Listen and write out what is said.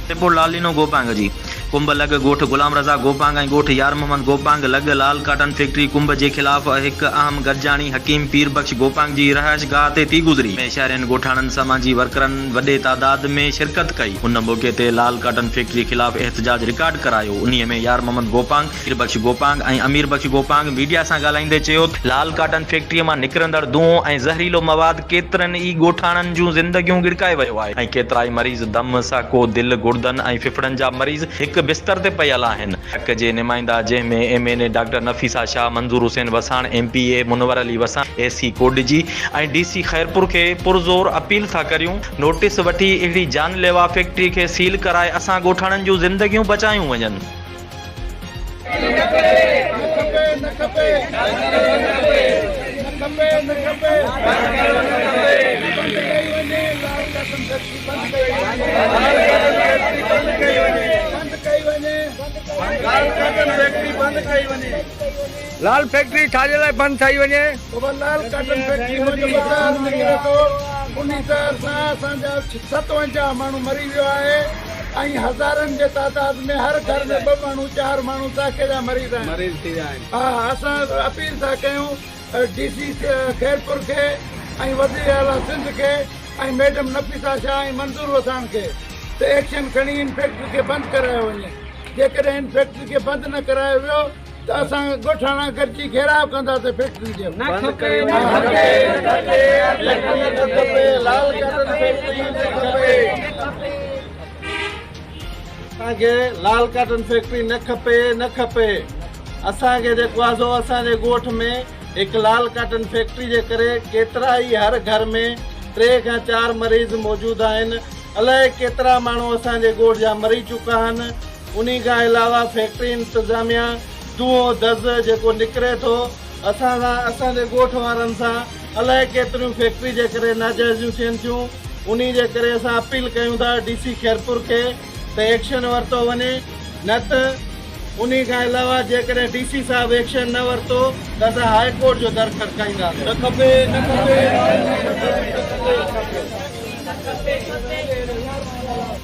Report लालिनो Gopang जी। कुंभ लग गोठ गुलाम रज़ा गोपांग ऐं गोठ यार मोहम्मद गोपांग लग लाल काटन फैक्ट्री कुंभ के खिलाफ एक अहम गॾिजाणी हकीम पीर बख्श गोपांग जी रहायश गाह ते थी गुज़री में शहरनि ॻोठाणनि समाजी वर्करनि वॾे तादाद में शिरकत कई। उन मौके ते लाल काटन फैक्ट्री खिलाफ एहतजाज रिकॉर्ड करायो। उन्हीअ में यार मोहम्मद गोपांग, पीर बख्श गोपांग ऐं अमीर बख्श गोपांग मीडिया सां ॻाल्हाईंदे चयो लाल काटन फैक्ट्रीअ मां निकिरंदड़ धुओं ऐं ज़हरीलो मवाद केतिरनि ई ॻोठाणनि जूं ज़िंदगियूं गिड़काए वियो आहे ऐं केतिरा ई मरीज़ दम साको दिलि गुर्दन ऐं फिफड़नि जा मरीज़ हिक बिस्तर ते पियल आहिनि। हक़ जे नुमाइंदा जंहिंमें MNA डॉक्टर नफ़ीसा शाह, मंजूर हुसैन वसाण, MPA मुनवर अली वसाण, AC कोडजी ऐं DC खैरपुर खे पुरज़ोर अपील था करियूं नोटिस वठी अहिड़ी जानलेवा फैक्ट्री खे सील कराए असां ॻोठाणनि जूं ज़िंदगियूं बचायूं वञनि। लाल फैक्ट्री छाजे लाइ बंदि थी वञे? लाल काटन फैक्ट्री निकिरे थो उन सां असांजा 57 माण्हू मरी वियो आहे ऐं हज़ारनि जे तादाद में हर घर में 2 माण्हू 4 माण्हू साके जा मरीज़ आहिनि। हा, असां अपील था कयूं DC खैरपुर खे ऐं वज़ीर आला सिंध खे ऐं मैडम नफ़ीसा शाह ऐं मंजूर वसाण खे त एक्शन खणी इन फैक्ट्री खे बंदि करायो वञे। जेकॾहिं इन फैक्ट्री खे बंदि न करायो वियो त असां ॻोठाणा गॾिजी घेराव कंदासीं फैक्ट्री जो। असांखे लाल काटन फैक्ट्री न खपे, न खपे। असांखे जेको आहे सो असांजे ॻोठ में हिकु लाल काटन फैक्ट्री जे करे केतिरा ई हर घर में 3 खां 4 मरीज़ मौजूदु आहिनि। अलाए केतिरा माण्हू असांजे ॻोठ जा मरी चुका आहिनि। उन खां अलावा फैक्ट्री इंतज़ामिया धुओं दज़ जेको निकिरे थो असांजे ॻोठ वारनि सां अलाए केतिरियूं फैक्ट्री जे करे नाजाइज़ियूं थियनि थियूं। उन जे करे असां अपील कयूं था DC खैरपुर खे त एक्शन वरितो वञे, न त उन खां अलावा जेकॾहिं DC साहिब एक्शन न वरितो त असां हाई कोर्ट जो दर खड़काईंदासीं। न खपे, न खपे।